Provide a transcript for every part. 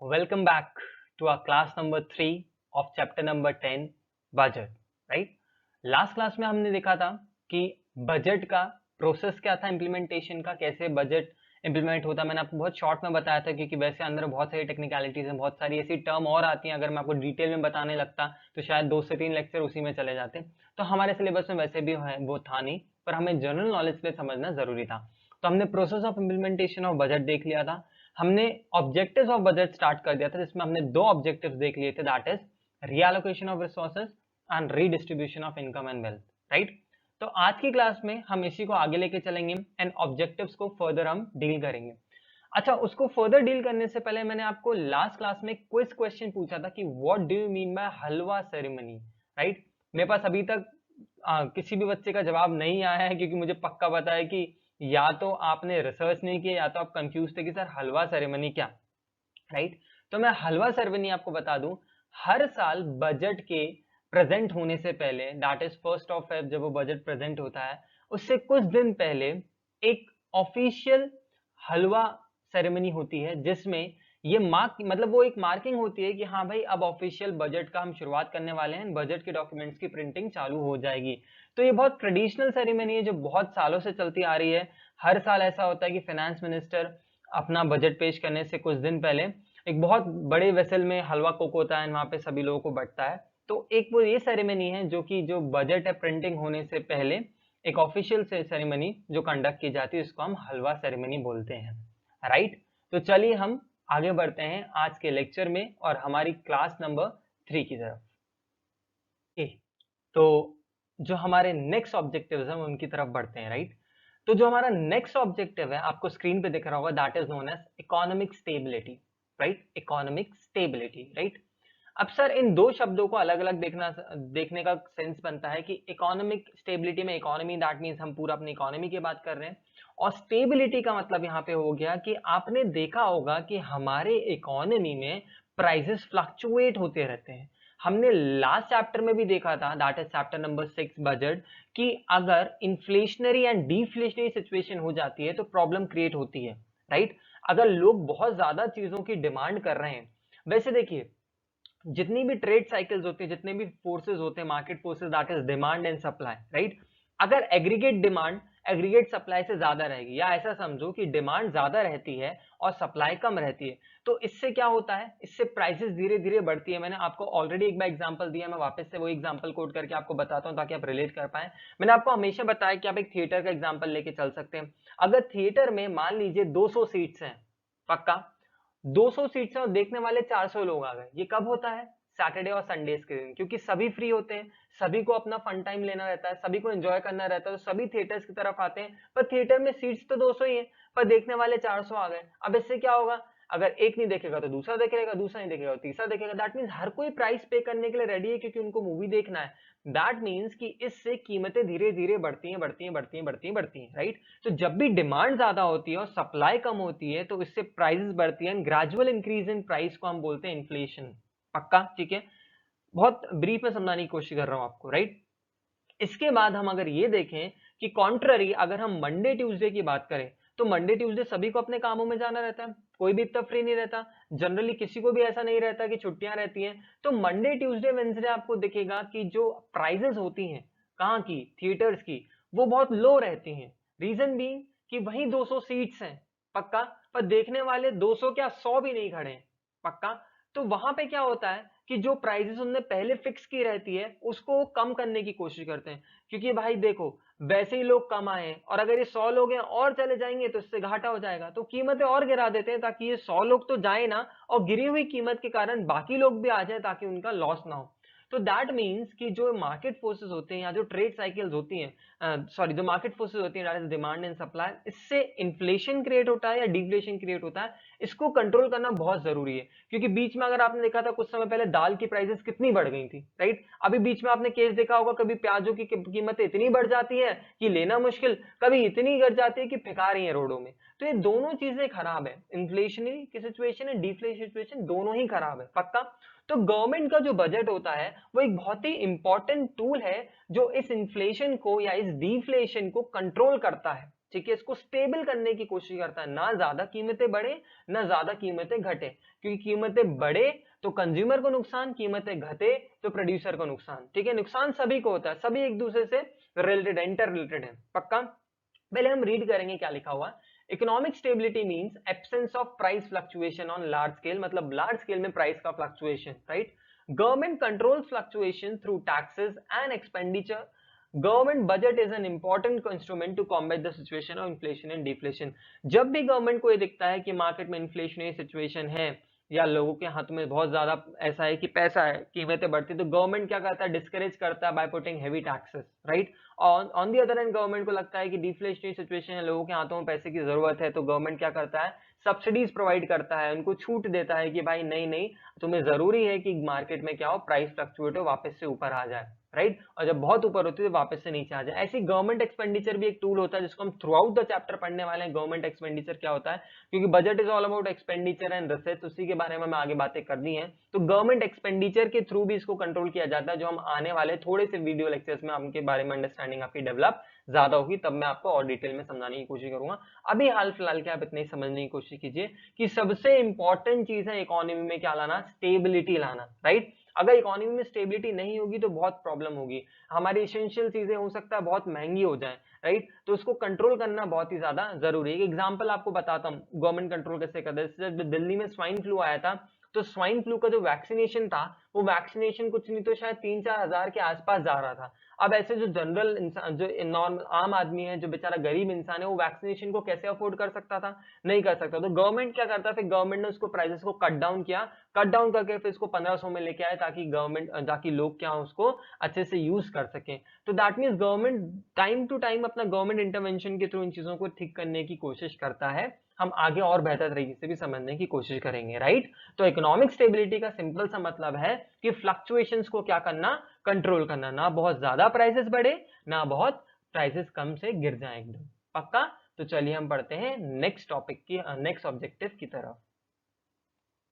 Welcome back to our class number 3 of chapter number 10 budget right. Last class में हमने देखा था कि बजट का प्रोसेस क्या था, इम्प्लीमेंटेशन का, कैसे बजट इंप्लीमेंट होता है। मैंने आपको बहुत शॉर्ट में बताया था क्योंकि वैसे अंदर बहुत सारी टेक्निकलिटीज हैं, बहुत सारी ऐसी टर्म और आती हैं। अगर मैं आपको डिटेल में बताने लगता तो शायद 2 से 3 लेक्चर उसी में चले जाते। तो हमारे सिलेबस में वैसे भी है वो था नहीं, पर हमें जनरल नॉलेज के लिए समझना जरूरी था। तो हमने process of implementation of budget देख लिया था। हमने ऑब्जेक्टिव्स ऑफ बजट स्टार्ट कर दिया था, जिसमें हमने 2 ऑब्जेक्टिव्स देख लिए थे, that is reallocation of resources and redistribution of income and wealth, right. तो आज की क्लास में हम इसी को आगे लेके चलेंगे एंड ऑब्जेक्टिव्स को फर्दर हम डील करेंगे। अच्छा, उसको फर्दर डील करने से पहले मैंने आपको लास्ट क्लास में क्विज क्वेश्चन पूछा था कि what do you mean by halwa ceremony, right. मेरे पास अभी तक किसी भी बच्चे का जवाब नहीं आया है, क्योंकि मुझे पक्का पता है कि या तो आपने रिसर्च नहीं किया या तो आप कंफ्यूज थे कि सर हलवा सेरेमनी क्या, राइट। तो मैं हलवा सेरेमनी आपको बता दूं, हर साल बजट के प्रेजेंट होने से पहले, दैट इज 1 Feb, जब वो बजट प्रेजेंट होता है उससे कुछ दिन पहले एक ऑफिशियल हलवा सेरेमनी होती है, जिसमें ये मार्क मतलब वो एक मार्किंग होती है कि हाँ भाई अब ऑफिशियल बजट का हम शुरुआत करने वाले हैं, बजट के डॉक्यूमेंट्स की प्रिंटिंग चालू हो जाएगी। तो ये बहुत ट्रेडिशनल सेरेमनी है जो बहुत सालों से चलती आ रही है। हर साल ऐसा होता है कि फाइनेंस मिनिस्टर अपना बजट पेश करने से कुछ दिन पहले एक बहुत बड़े वेसल में हलवा कुक होता है, वहां पे सभी लोगों को बंटता है। तो एक वो ये सेरेमनी है जो बजट है प्रिंटिंग होने से पहले एक ऑफिशियल सेरेमनी जो कंडक्ट की जाती है, उसको हम हलवा सेरेमनी बोलते हैं, राइट। तो चलिए हम आगे बढ़ते हैं आज के लेक्चर में और हमारी क्लास नंबर 3 की तरफ। तो जो हमारे नेक्स्ट ऑब्जेक्टिव्स हैं उनकी तरफ बढ़ते हैं, राइट। तो जो हमारा नेक्स्ट ऑब्जेक्टिव है आपको स्क्रीन पे दिख रहा होगा, that is known as economic stability, right. Economic stability, right. अब सर इन दो शब्दों को अलग अलग देखने का सेंस बनता है कि इकोनॉमिक स्टेबिलिटी में इकोनॉमी दैट मींस हम पूरा अपनी इकोनॉमी की बात कर रहे हैं, और स्टेबिलिटी का मतलब यहाँ पे हो गया कि आपने देखा होगा कि हमारे इकोनॉमी में प्राइसेस फ्लक्चुएट होते रहते हैं। हमने लास्ट चैप्टर में भी देखा था, that is chapter number 6 budget, कि अगर इन्फ्लेशनरी एंड डिफ्लेशनरी सिचुएशन हो जाती है तो प्रॉब्लम क्रिएट होती है, राइट। अगर लोग बहुत ज्यादा चीजों की डिमांड कर रहे हैं, वैसे देखिए जितनी भी ट्रेड साइकिल्स होती है, जितने भी फोर्सेस होते हैं, market forces, that is demand and supply, right. अगर एग्रीगेट डिमांड एग्रीगेट सप्लाई से ज्यादा रहेगी, या ऐसा समझो कि डिमांड ज्यादा रहती है और सप्लाई कम रहती है, तो इससे क्या होता है, इससे प्राइसेस धीरे धीरे बढ़ती है। मैंने आपको ऑलरेडी एक बार एग्जांपल दिया, मैं वापस से वो एग्जांपल कोट करके आपको बताता हूं ताकि आप रिलेट कर पाए। मैंने आपको हमेशा बताया कि आप एक थिएटर का एग्जांपल लेके चल सकते हैं। अगर थिएटर में मान लीजिए 200 सीट्स हैं, पक्का 200 सीट्स हैं और देखने वाले 400 लोग आ गए, ये कब होता है, सैटरडे और संडेज के दिन, क्योंकि सभी फ्री होते हैं, सभी को अपना फन टाइम लेना रहता है, सभी को एंजॉय करना रहता है, तो सभी थिएटर्स की तरफ आते हैं। पर थिएटर में सीट्स तो 200 ही है, पर देखने वाले 400 आ गए। अब इससे क्या होगा, अगर एक नहीं देखेगा तो दूसरा देखेगा, दूसरा नहीं देखेगा तो तीसरा देखेगा। दैट मीन्स हर कोई प्राइस पे करने के लिए रेडी है, क्योंकि उनको मूवी देखना है। दैट मीन्स कि इससे कीमतें धीरे धीरे बढ़ती हैं, बढ़ती हैं, बढ़ती हैं, बढ़ती हैं, बढ़ती हैं, राइट। तो जब भी डिमांड ज्यादा होती है और सप्लाई कम होती है तो इससे प्राइसेस बढ़ती है, ग्रेजुअल इंक्रीज इन प्राइस को हम बोलते हैं इन्फ्लेशन। पक्का, ठीक है। बहुत ब्रीफ में समझाने की कोशिश कर रहा हूं आपको, राइट। इसके बाद हम अगर ये देखें कि कॉन्ट्ररी, अगर हम मंडे ट्यूसडे की बात करें, तो मंडे ट्यूसडे सभी को अपने कामों में जाना रहता है, कोई भी इतना फ्री नहीं रहता। जनरली किसी को भी ऐसा नहीं रहता कि छुट्टियां रहती हैं। तो मंडे ट्यूसडे वेंसडे आपको दिखेगा कि जो प्राइजेस होती हैं, कहाँ की, थिएटर्स की, वो बहुत लो रहती हैं। रीजन भी कि वही 200 सीट्स हैं, पक्का, पर देखने वाले 200 क्या 100 भी नहीं खड़े हैं, पक्का। तो वहां पे क्या होता है कि जो प्राइजेस उनने पहले फिक्स की रहती है उसको कम करने की कोशिश करते हैं, क्योंकि भाई देखो वैसे ही लोग कम आए हैं, और अगर ये 100 लोग हैं और चले जाएंगे तो इससे घाटा हो जाएगा, तो कीमतें और गिरा देते हैं ताकि ये 100 लोग तो जाए ना, और गिरी हुई कीमत के कारण बाकी लोग भी आ जाए ताकि उनका लॉस ना हो। तो दैट मीन्स कि जो मार्केट फोर्सेस होते हैं या जो ट्रेड साइकिल्स होती हैं, सॉरी जो मार्केट फोर्सेस होती हैं, डिमांड एंड सप्लाई, इससे इन्फ्लेशन क्रिएट होता है या डिफ्लेशन क्रिएट होता है, इसको कंट्रोल करना बहुत जरूरी है। क्योंकि बीच में अगर आपने देखा था कुछ समय पहले दाल की प्राइसेस कितनी बढ़ गई थी, राइट। अभी बीच में आपने केस देखा होगा, कभी प्याजों की कीमतें इतनी बढ़ जाती है कि लेना मुश्किल, कभी इतनी गिर जाती है कि फेंका रही है रोडों में। तो ये दोनों चीजें खराब है, इन्फ्लेशनरी की सिचुएशन है, डिफ्लेशन सिचुएशन, दोनों ही खराब है, पक्का। तो गवर्नमेंट का जो बजट होता है वो एक बहुत ही इंपॉर्टेंट टूल है जो इस इन्फ्लेशन को या इस डिफ्लेशन को कंट्रोल करता है, ठीक है, इसको स्टेबल करने की कोशिश करता है, ना ज्यादा कीमतें बढ़े ना ज्यादा कीमतें घटे, क्योंकि कीमतें बढ़े तो कंज्यूमर को नुकसान, कीमतें घटे तो प्रोड्यूसर को नुकसान, ठीक है, नुकसान सभी को होता है, सभी एक दूसरे से रिलेटेड है, इंटर रिलेटेड है, पक्का। पहले हम रीड करेंगे क्या लिखा हुआ। Economic stability means absence of price fluctuation on large scale, मतलब लार्ज स्केल में प्राइस का fluctuation, right. Government controls fluctuation through taxes and expenditure. Government budget is an important instrument to combat the situation of inflation and deflation. जब भी government को ये दिखता है कि मार्केट में इन्फ्लेशनरी सिचुएशन है या लोगों के हाथ में बहुत ज्यादा ऐसा है कि पैसा है, कीमतें बढ़ती, तो गवर्नमेंट क्या करता है, डिस्करेज करता है by putting heavy taxes, right. On the other and government को लगता है कि डिफ्लेशनरी सिचुएशन है, लोगों के हाथों में पैसे की जरूरत है, तो गवर्नमेंट क्या करता है, सब्सिडीज प्रोवाइड करता है, उनको छूट देता है कि भाई नहीं नहीं, तुम्हें जरूरी है कि मार्केट में क्या हो, प्राइस फ्लक्चुएट हो, वापस से ऊपर आ जाए, राइट। और जब बहुत ऊपर होती है तो वापस से नीचे आ जाए। ऐसी गवर्नमेंट एक्सपेंडिचर भी एक टूल होता है जिसको हम थ्रू आउट द चैप्टर पढ़ने वाले हैं। गवर्नमेंट एक्सपेंडिचर क्या होता है, क्योंकि budget is all about expenditure and research, उसी के बारे में हमें आगे बातें करनी है। तो गवर्नमेंट एक्सपेंडिचर के थ्रू भी इसको कंट्रोल किया जाता है, जो हम आने वाले थोड़े से वीडियो लेक्चर्स में आपके बारे में अंडरस्टैंडिंग आपकी डेवलप ज्यादा होगी, तब मैं आपको और डिटेल में समझाने की कोशिश करूंगा। अभी हाल फिलहाल के आप इतने ही समझने की कोशिश कीजिए कि सबसे इंपॉर्टेंट चीज है इकोनॉमी में क्या लाना, स्टेबिलिटी लाना, राइट। अगर इकोनॉमी में स्टेबिलिटी नहीं होगी तो बहुत प्रॉब्लम होगी, हमारी इसेंशियल चीजें हो सकता है बहुत महंगी हो जाए, राइट। तो उसको कंट्रोल करना बहुत ही ज्यादा जरूरी है। एक एग्जांपल आपको बताता हूँ गवर्नमेंट कंट्रोल कैसे करता है। जब दिल्ली में स्वाइन फ्लू आया था, तो स्वाइन फ्लू का जो वैक्सीनेशन था, वो वैक्सीनेशन कुछ नहीं तो शायद 3-4 हजार के आसपास जा रहा था। अब ऐसे जो जनरल इंसान, जो नॉर्मल आम आदमी है, जो बेचारा गरीब इंसान है, वो वैक्सीनेशन को कैसे अफोर्ड कर सकता था, नहीं कर सकता। तो गवर्नमेंट क्या करता, फिर गवर्नमेंट ने उसको प्राइसेस को कट डाउन किया, कट डाउन करके फिर इसको 1500 में लेके आए, ताकि गवर्नमेंट, ताकि लोग क्या उसको अच्छे से यूज कर सके। तो that means government time to time अपना गवर्नमेंट इंटरवेंशन के थ्रू इन चीजों को ठीक करने की कोशिश करता है। हम आगे और बेहतर तरीके से भी समझने की कोशिश करेंगे, राइट। तो इकोनॉमिक स्टेबिलिटी का सिंपल सा मतलब है कि फ्लक्चुएशंस को क्या करना, कंट्रोल करना, ना बहुत ज्यादा प्राइसेस बढ़े ना बहुत प्राइसेस कम से गिर जाए एकदम, पक्का। तो चलिए हम पढ़ते हैं नेक्स्ट टॉपिक की, नेक्स्ट ऑब्जेक्टिव की तरफ।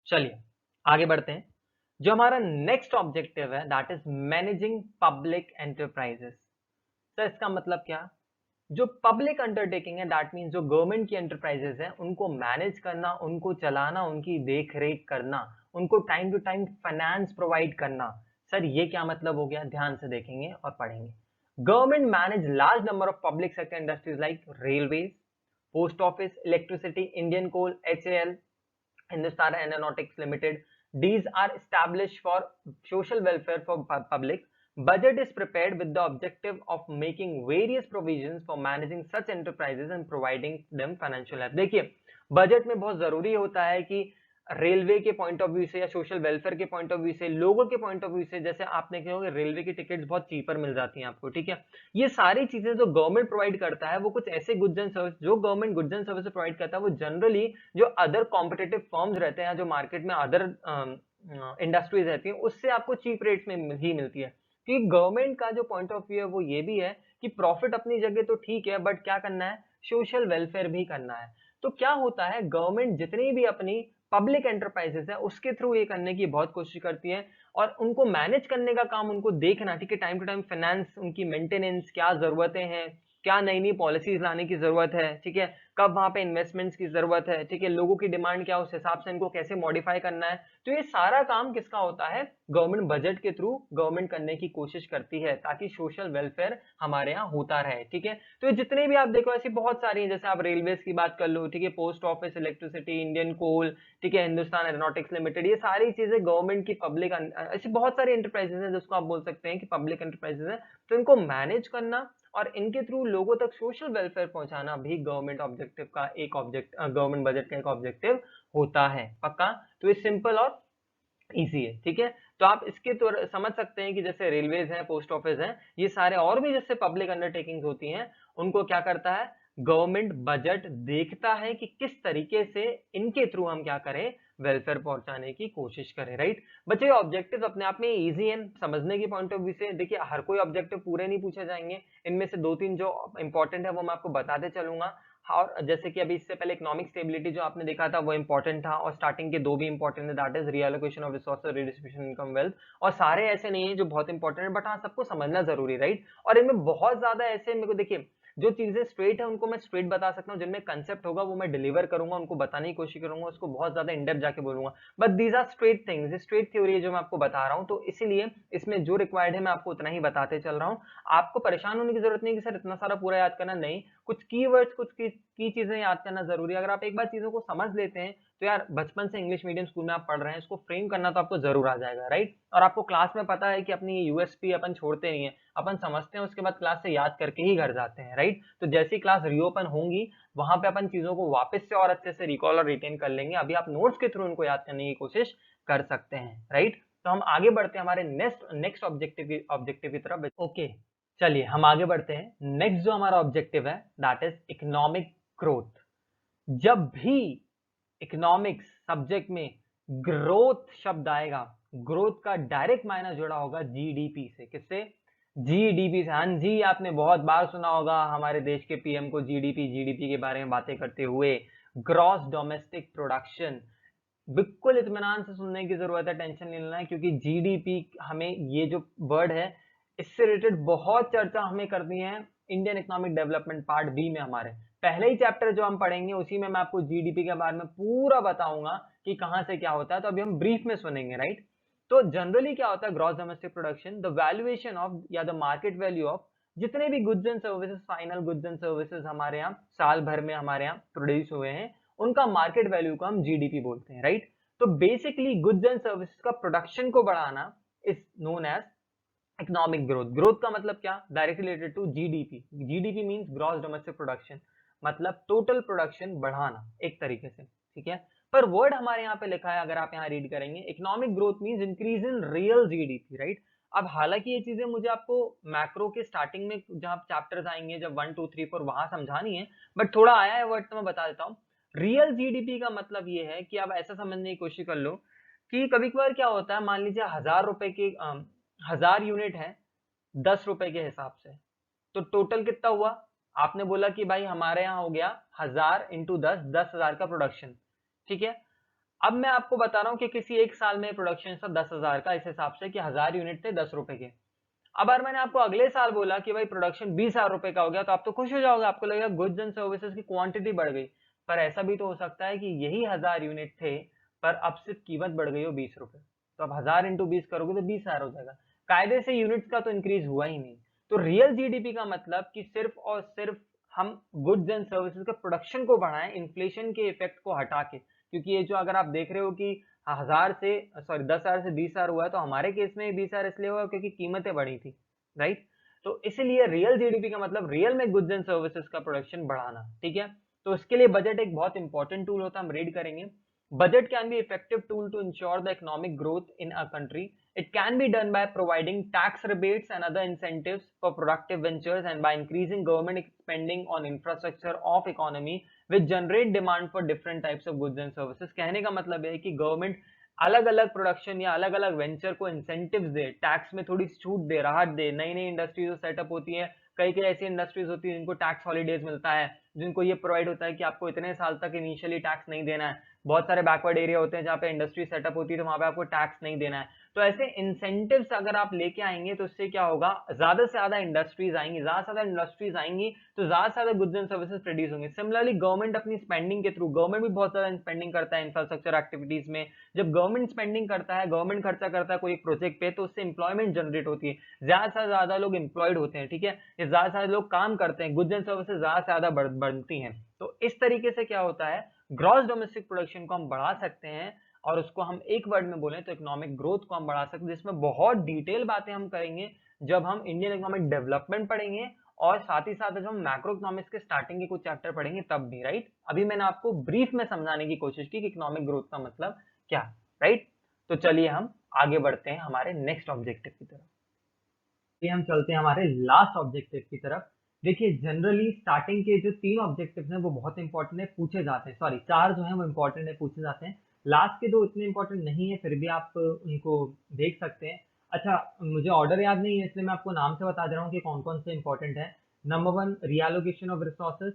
चलिए आगे बढ़ते हैं। जो हमारा नेक्स्ट ऑब्जेक्टिव है that is managing public enterprises. Sir इसका मतलब क्या, जो पब्लिक अंडरटेकिंग है दैट मीन्स जो गवर्नमेंट की एंटरप्राइजेस है, उनको मैनेज करना, उनको चलाना, उनकी देख रेख करना, उनको time to time finance provide करना। सर ये क्या मतलब हो गया, ध्यान से देखेंगे और पढ़ेंगे। Government manage large number of public sector industries like railways, post office, electricity, Indian coal, HAL, Hindustan Aeronautics Limited. These are established for social welfare for public. Budget is prepared with the objective of making various provisions for managing such enterprises and providing them financial help. देखिए budget में बहुत जरूरी होता है कि railway के point of view से या सोशल वेलफेयर के पॉइंट ऑफ व्यू से, लोगों के पॉइंट ऑफ व्यू से, जैसे आपने कहा रेलवे की टिकट्स बहुत चीपर मिल जाती हैं आपको, ठीक है। ये सारी चीजें जो गवर्नमेंट प्रोवाइड करता है, वो कुछ ऐसे गुड्स एंड सर्विस, जो government goods and service provide करता है, वो जनरली जो अदर कॉम्पिटेटिव फर्म्स रहते हैं, जो मार्केट में अदर इंडस्ट्रीज रहती है, उससे आपको चीप रेट्स में ही मिलती है। क्योंकि गवर्नमेंट का जो पॉइंट ऑफ व्यू है वो ये भी है कि प्रॉफिट अपनी जगह तो ठीक है, बट क्या करना है, सोशल वेलफेयर भी करना है। तो क्या होता है, गवर्नमेंट जितनी भी अपनी पब्लिक एंटरप्राइजेस है उसके थ्रू ये करने की बहुत कोशिश करती है, और उनको मैनेज करने का काम, उनको देखना, ठीक है, टाइम टू टाइम फाइनेंस, उनकी मेंटेनेंस, क्या जरूरतें हैं, क्या नई नई पॉलिसीज लाने की जरूरत है, ठीक है, कब वहां पे इन्वेस्टमेंट्स की जरूरत है, ठीक है, लोगों की डिमांड क्या, उस हिसाब से इनको कैसे मॉडिफाई करना है। तो ये सारा काम किसका होता है, गवर्नमेंट बजट के थ्रू गवर्नमेंट करने की कोशिश करती है, ताकि सोशल वेलफेयर हमारे यहाँ होता रहे, ठीक है। तो जितने भी आप देखो ऐसी बहुत सारी हैं, जैसे आप रेलवेज की बात कर लो, ठीक है, post office, electricity, Indian coal, ठीक है, हिंदुस्तान एरोनॉटिक्स लिमिटेड, ये सारी चीजें गवर्नमेंट की पब्लिक, ऐसी बहुत सारी एंटरप्राइजेस हैं जिसको आप बोल सकते हैं कि पब्लिक एंटरप्राइजेस है। तो इनको मैनेज करना और इनके थ्रू लोगों तक सोशल वेलफेयर पहुंचाना भी गवर्नमेंट ऑब्जेक्टिव का एक गवर्नमेंट बजट का एक ऑब्जेक्टिव होता है, पक्का। तो ये सिंपल और इजी है, ठीक है। तो आप इसके तो समझ सकते हैं कि जैसे रेलवेज हैं, पोस्ट ऑफिस हैं, ये सारे और भी जैसे पब्लिक अंडरटेकिंग्स होती हैं, उनको क्या करता है, गवर्नमेंट बजट देखता है कि किस तरीके से इनके थ्रू हम क्या करें, वेलफेयर पहुंचाने की कोशिश करें, राइट। बच्चे ऑब्जेक्टिव अपने आप में इजी है समझने के पॉइंट ऑफ व्यू से। देखिए हर कोई ऑब्जेक्टिव पूरे नहीं पूछे जाएंगे, इनमें से 2-3 जो इंपॉर्टेंट है वो मैं आपको बताते चलूंगा। और जैसे कि अभी इससे पहले इकोनॉमिक स्टेबिलिटी जो आपने देखा था वो इंपॉर्टेंट था, और स्टार्टिंग के 2 भी इंपॉर्टेंट है, that is reallocation of resources, redistribution income wealth. और सारे ऐसे नहीं है जो बहुत इंपॉर्टेंट है, बट हाँ सबको समझना जरूरी, राइट। और इनमें बहुत ज्यादा ऐसे मेरे को देखिए जो चीजें स्ट्रेट है उनको मैं स्ट्रेट बता सकता हूँ, जिनमें कंसेप्ट होगा वो मैं डिलीवर करूंगा, उनको बताने की कोशिश करूंगा, उसको बहुत ज्यादा इन डेप्थ जाके बोलूंगा। But these are straight things, straight theory है जो मैं आपको बता रहा हूँ, तो इसीलिए इसमें जो रिक्वायर्ड है मैं आपको उतना ही बताते चल रहा हूँ। आपको परेशान होने की जरूरत नहीं कि सर इतना सारा पूरा याद करना, नहीं, कुछ कीवर्ड्स, कुछ की चीजें याद करना जरूरी है। अगर आप एक बार चीजों को समझ लेते हैं तो यार बचपन से इंग्लिश मीडियम स्कूल में आप पढ़ रहे हैं, इसको फ्रेम करना तो आपको जरूर आ जाएगा, राइट। और आपको क्लास में पता है कि अपनी यूएसपी अपन छोड़ते नहीं है, अपन समझते हैं उसके बाद क्लास से याद करके ही घर जाते हैं, राइट। तो जैसी क्लास रीओपन होंगी वहां पे अपन चीजों को वापस से और अच्छे से रिकॉल और रिटेन कर लेंगे। अभी आप नोट्स के थ्रू उनको याद करने की कोशिश कर सकते हैं, राइट। तो हम आगे बढ़ते हैं हमारे नेक्स्ट ऑब्जेक्टिव की तरफ। ओके, चलिए हम आगे बढ़ते हैं। नेक्स्ट जो हमारा ऑब्जेक्टिव है दैट इज इकोनॉमिक ग्रोथ। जब भी इकोनॉमिक्स सब्जेक्ट में ग्रोथ शब्द आएगा, ग्रोथ का डायरेक्ट मायना जुड़ा होगा जीडीपी से। किससे? जीडीपी से। हाँ जी, आपने बहुत बार सुना होगा हमारे देश के पीएम को जीडीपी के बारे में बातें करते हुए। Gross domestic production. बिल्कुल इत्मीनान से सुनने की जरूरत है, टेंशन नहीं लेना है, क्योंकि जीडीपी हमें ये जो वर्ड है इससे रिलेटेड बहुत चर्चा हमें करनी है Indian economic development part B में। हमारे पहले ही चैप्टर जो हम पढ़ेंगे उसी में मैं आपको जीडीपी के बारे में पूरा बताऊंगा कि कहां से क्या होता है। तो अभी हम ब्रीफ में सुनेंगे, राइट। तो जनरली क्या होता है gross domestic production, the valuation of या द मार्केट वैल्यू ऑफ जितने भी goods and services, final goods and services हमारे यहाँ साल भर में हमारे यहाँ प्रोड्यूस हुए हैं, उनका मार्केट वैल्यू को हम जीडीपी बोलते हैं, राइट। तो बेसिकली गुड्स एंड सर्विसेज का प्रोडक्शन को बढ़ाना is known as economic growth. Growth का मतलब क्या? Directly related to GDP. GDP means gross domestic production, मतलब टोटल प्रोडक्शन बढ़ाना एक तरीके से, ठीक है। पर वर्ड हमारे यहाँ पे लिखा है, अगर आप यहाँ रीड करेंगे, economic growth means increase in real GDP, right. अब हालांकि ये चीजें मुझे आपको मैक्रो के स्टार्टिंग में जहां चैप्टर्स आएंगे, जब 1 2 3 4 वहां समझानी है, बट थोड़ा आया है वर्ड तो मैं बता देता हूँ। रियल जीडीपी का मतलब ये है कि आप ऐसा समझने की कोशिश कर लो कि कभी कभार क्या होता है, मान लीजिए 1000 रुपए की 1000 यूनिट है 10 रुपए के हिसाब से, तो टोटल कितना हुआ? आपने बोला कि भाई हमारे यहाँ हो गया 1000 इंटू 10, 10,000 का प्रोडक्शन, ठीक है। अब मैं आपको बता रहा हूँ कि किसी एक साल में प्रोडक्शन था 10,000 का, इस हिसाब से कि 1000 यूनिट थे 10 रुपए के। अब अगर मैंने आपको अगले साल बोला कि भाई प्रोडक्शन 20,000 रुपए का हो गया, तो आप तो खुश हो जाओगे, आपको लगेगा गुड्स एंड सर्विसेज की क्वांटिटी बढ़ गई। पर ऐसा भी तो हो सकता है कि यही 1000 यूनिट थे, पर अब सिर्फ कीमत बढ़ गई हो 20 रुपए। तो अब 1000 इंटू 20 करोगे तो 20,000 हो जाएगा। कायदे से यूनिट्स का तो इंक्रीज हुआ ही नहीं। तो रियल जीडीपी का मतलब कि सिर्फ और सिर्फ हम गुड्स एंड सर्विसेज के प्रोडक्शन को बढ़ाएं, इन्फ्लेशन के इफेक्ट को हटा के। क्योंकि ये जो अगर आप देख रहे हो कि 10,000 से 20,000 हुआ है, तो हमारे केस में 20,000 इसलिए हुआ क्योंकि कीमतें बढ़ी थी, राइट। तो इसीलिए रियल जीडीपी का मतलब रियल में गुड्स एंड सर्विसेज का प्रोडक्शन बढ़ाना, ठीक है। तो इसके लिए बजट एक बहुत इंपॉर्टेंट टूल होता है, हम रीड करेंगे। Budget can be effective tool to ensure the economic growth in a country. It can be done by providing tax rebates and other incentives for productive ventures and by increasing government spending on infrastructure of economy which generate demand for different types of goods and services. कहने का मतलब है कि government अलग अलग production या अलग अलग वेंचर को इंसेंटिव्स दे, टैक्स में थोड़ी छूट दे, राहत दे। नई नई इंडस्ट्रीज जो सेटअप होती है, कई कई ऐसी इंडस्ट्रीज होती है जिनको टैक्स हॉलीडेज मिलता है, जिनको ये प्रोवाइड होता है कि आपको इतने साल तक इनिशियली टैक्स नहीं देना है। बहुत सारे बैकवर्ड एरिया होते हैं जहाँ पे इंडस्ट्री सेटअप होती है, तो वहां पे आपको टैक्स नहीं देना है। तो ऐसे इंसेंटिव्स अगर आप लेके आएंगे तो इससे क्या होगा, ज्यादा से ज्यादा इंडस्ट्रीज आएंगी, ज्यादा से ज्यादा इंडस्ट्रीज आएंगी तो ज्यादा से ज्यादा गुड्स एंड सर्विसेज प्रोड्यूस होंगे। सिमिलरली गवर्नमेंट अपनी स्पेंडिंग के थ्रू, गवर्नमेंट भी बहुत ज्यादा स्पेंडिंग करता है इंफ्रास्ट्रक्चर एक्टिविटीज में। जब गवर्नमेंट स्पेंडिंग करता है, गवर्नमेंट खर्चा करता है कोई एक प्रोजेक्ट पे, तो उससे इंप्लॉयमेंट जनरेट होती है, ज्यादा से ज्यादा लोग इंप्लॉयड होते हैं, ठीक है। ये ज्यादा से ज्यादा लोग काम करते हैं, गुड्स एंड सर्विसेज ज्यादा से ज्यादा बढ़ती हैं। तो इस तरीके से क्या होता है, ग्रॉस डोमेस्टिक प्रोडक्शन को हम बढ़ा सकते हैं, और उसको हम एक वर्ड में बोलें तो इकोनॉमिक ग्रोथ को हम बढ़ा सकते हैं, जिसमें बहुत डिटेल बातें हम करेंगे जब हम इंडियन इकोनॉमिक डेवलपमेंट पढ़ेंगे, और साथ ही साथ जब हम मैक्रो इकोनॉमिक्स के स्टार्टिंग के कुछ चैप्टर पढ़ेंगे तब भी, राइट। अभी मैंने आपको ब्रीफ में समझाने की कोशिश की कि इकोनॉमिक ग्रोथ का मतलब क्या, राइट। तो चलिए हम आगे बढ़ते हैं हमारे नेक्स्ट ऑब्जेक्टिव की तरफ। हम चलते हैं हमारे लास्ट ऑब्जेक्टिव की तरफ। देखिए जनरली स्टार्टिंग के जो 3 ऑब्जेक्टिव्स हैं वो बहुत इंपॉर्टेंट है, पूछे जाते हैं, सॉरी 4 जो हैं वो इंपॉर्टेंट है, पूछे जाते हैं। लास्ट के 2 इतने इंपॉर्टेंट नहीं है, फिर भी आप उनको देख सकते हैं। अच्छा, मुझे ऑर्डर याद नहीं है इसलिए मैं आपको नाम से बता दे रहा हूँ कि कौन कौन से इंपॉर्टेंट है। Number 1 reallocation of resources,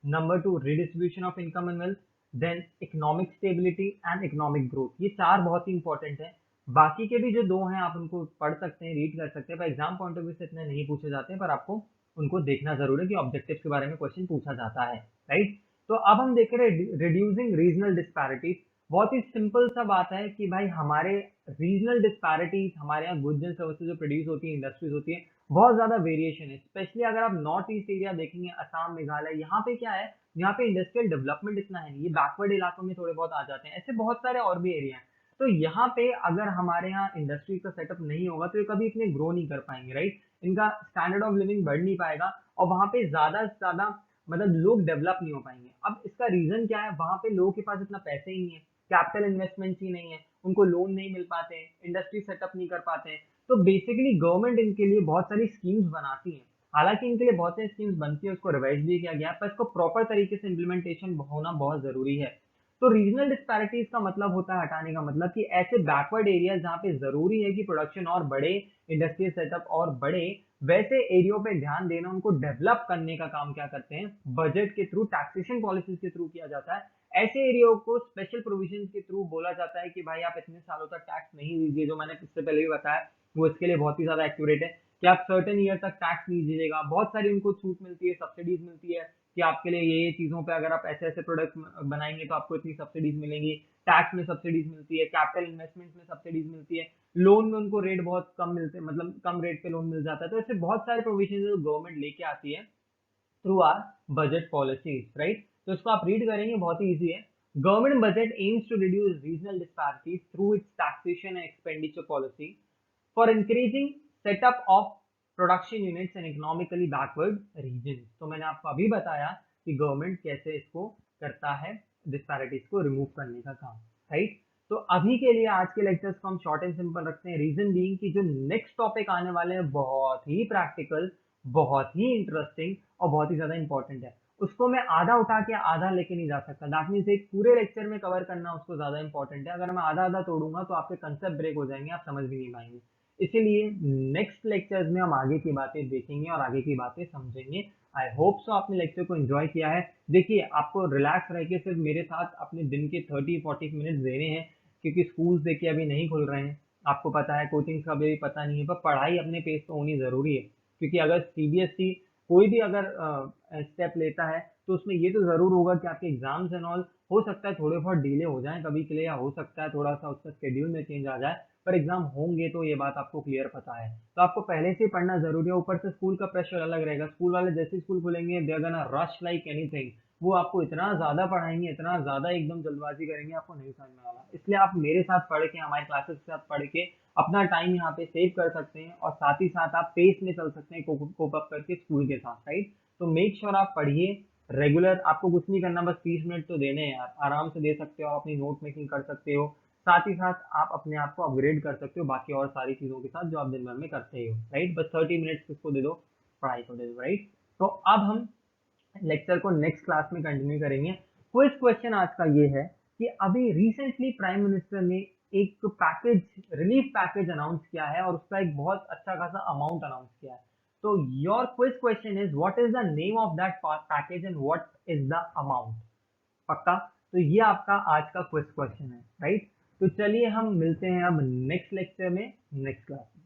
number 2 redistribution of income and wealth, then economic stability and economic growth. ये 4 बहुत ही इंपॉर्टेंट है। बाकी के भी जो 2 हैं आप उनको पढ़ सकते हैं, रीड कर सकते हैं, पर एग्जाम पॉइंट ऑफ व्यू से इतने नहीं पूछे जाते हैं, पर आपको उनको देखना जरूर है कि ऑब्जेक्टिव के बारे में क्वेश्चन पूछा जाता है, राइट। तो अब हम देख रहे हैं रिड्यूसिंग रीजनल डिस्पैरिटीज। बहुत ही सिंपल सा बात है कि भाई हमारे रीजनल डिस्पैरिटीज, हमारे यहाँ गुड्स एंड सर्विसेज जो प्रोड्यूस होती है, इंडस्ट्रीज होती है, बहुत ज्यादा वेरिएशन है। स्पेशली अगर आप नॉर्थ ईस्ट एरिया देखेंगे, असम, मेघालय, यहाँ पे क्या है, यहाँ पे इंडस्ट्रियल डेवलपमेंट इतना है नहीं, ये बैकवर्ड इलाकों में थोड़े बहुत आ जाते हैं। ऐसे बहुत सारे और भी एरिया हैं। तो यहाँ पे अगर हमारे यहाँ इंडस्ट्री का सेटअप नहीं होगा तो ये कभी इतने ग्रो नहीं कर पाएंगे, राइट। इनका स्टैंडर्ड ऑफ लिविंग बढ़ नहीं पाएगा और वहाँ पे ज्यादा से ज्यादा मतलब लोग डेवलप नहीं हो पाएंगे। अब इसका रीजन क्या है, वहाँ पे लोगों के पास इतना पैसे ही नहीं है, कैपिटल इन्वेस्टमेंट ही नहीं है, उनको लोन नहीं मिल पाते हैं, इंडस्ट्री सेटअप नहीं कर पाते हैं। तो बेसिकली गवर्नमेंट इनके लिए बहुत सारी स्कीम्स बनाती है। हालांकि इनके लिए बहुत सारी स्कीम्स बनती है, उसको रिवाइज भी किया गया है, पर इसको प्रॉपर तरीके से इम्प्लीमेंटेशन होना बहुत जरूरी है। तो रीजनल डिस्पैरिटीज का मतलब होता है हटाने का मतलब कि ऐसे बैकवर्ड एरियाज जहाँ पे जरूरी है कि प्रोडक्शन और बढ़े, इंडस्ट्रियल सेटअप और बढ़े, वैसे एरियो पे ध्यान देना, उनको डेवलप करने का काम क्या करते हैं, बजट के थ्रू, टैक्सेशन पॉलिसीज के थ्रू किया जाता है। ऐसे एरियो को स्पेशल प्रोविजन के थ्रू बोला जाता है कि भाई आप इतने सालों तक टैक्स नहीं दीजिए, जो मैंने इससे पहले भी बताया वो इसके लिए बहुत ही ज्यादा एक्यूरेट है कि आप सर्टेन ईयर तक टैक्स नहीं दीजिएगा। बहुत सारी उनको छूट मिलती है, सब्सिडीज मिलती है कि आपके लिए ये चीजों पे अगर आप ऐसे ऐसे प्रोडक्ट बनाएंगे तो आपको इतनी सब्सिडीज मिलेंगी। टैक्स में सब्सिडीज मिलती है, कैपिटल इन्वेस्टमेंट में सब्सिडीज मिलती है, लोन में उनको रेट बहुत कम मिलते हैं, मतलब कम रेट पे लोन मिल जाता है। तो ऐसे बहुत सारे प्रोविजन जो गवर्नमेंट लेके आती है through our budget policies, right. तो इसको आप रीड करेंगे, बहुत ही इजी है। Government budget aims to reduce regional disparities through its taxation and expenditure policy for increasing setup of production units and economically backward region. तो मैंने आपको अभी बताया कि गवर्नमेंट कैसे इसको करता है, डिस्पैरिटीज को रिमूव करने का काम, राइट। तो अभी के लिए आज के लेक्चर्स को हम शॉर्ट एंड सिंपल रखते हैं, रीजन बीइंग कि जो नेक्स्ट टॉपिक आने वाले हैं बहुत ही प्रैक्टिकल, बहुत ही इंटरेस्टिंग और बहुत ही ज्यादा इंपॉर्टेंट है। उसको मैं आधा उठा के आधा लेके नहीं जा सकता, दैट मीन्स एक पूरे लेक्चर में कवर करना उसको ज्यादा इंपॉर्टेंट है। अगर मैं आधा आधा तोड़ूंगा तो आपके कंसेप्ट ब्रेक हो जाएंगे, आप समझ भी नहीं पाएंगे। इसीलिए नेक्स्ट लेक्चर्स में हम आगे की बातें देखेंगे और आगे की बातें समझेंगे। आई होप सो आपने लेक्चर को एंजॉय किया है। देखिए, आपको रिलैक्स रह के सिर्फ मेरे साथ अपने दिन के 30-40 मिनट देने हैं, क्योंकि स्कूल्स देखिए अभी नहीं खुल रहे हैं, आपको पता है, कोचिंग का भी पता नहीं है, पर पढ़ाई अपने पेस पे होनी जरूरी है। क्योंकि अगर सीबीएसई कोई भी अगर स्टेप लेता है तो उसमें ये तो जरूर होगा कि आपके एग्जाम्स एंड ऑल हो सकता है थोड़े बहुत डिले हो जाए कभी के लिए, या हो सकता है थोड़ा सा उसका शेड्यूल में चेंज आ जाए, पर एग्जाम होंगे, तो ये बात आपको क्लियर पता है। तो आपको पहले से ही पढ़ना जरूरी है, ऊपर से स्कूल का प्रेशर अलग रहेगा। स्कूल वाले जैसे स्कूल खुलेंगे, they are gonna rush like anything, वो आपको इतना ज्यादा पढ़ाएंगे, इतना ज्यादा एकदम जल्दबाजी करेंगे, आपको नहीं समझ में आएगा। इसलिए आप मेरे साथ पढ़ के, हमारे क्लासेस के साथ पढ़ के अपना टाइम यहाँ पे सेव कर सकते हैं, और साथ ही साथ आप पेस में चल सकते हैं कोप अप करके स्कूल के साथ, राइट। तो मेक श्योर आप पढ़िए रेगुलर, आपको कुछ नहीं करना, बस 30 मिनट तो देने हैं यार, आराम से दे सकते हो, अपनी नोट मेकिंग कर सकते हो, साथ ही साथ आप अपने आप को अपग्रेड कर सकते हो बाकी और सारी चीजों के साथ जो आप दिन भर में करते ही हो, राइट। बस 30 मिनट्स इसको दे दो, पढ़ाई को दे दो, राइट। तो अब हम लेक्चर को नेक्स्ट क्लास में कंटिन्यू करेंगे। क्विज क्वेश्चन आज का ये है कि अभी रिसेंटली प्राइम मिनिस्टर ने एक पैकेज, रिलीफ पैकेज अनाउंस किया है, और उसका एक बहुत अच्छा खासा अमाउंट अनाउंस किया है। तो your quiz question is what is the name of that package and what is the amount. पक्का? तो ये आपका आज का क्विज क्वेश्चन है, राइट। तो चलिए हम मिलते हैं अब नेक्स्ट लेक्चर में, नेक्स्ट क्लास में।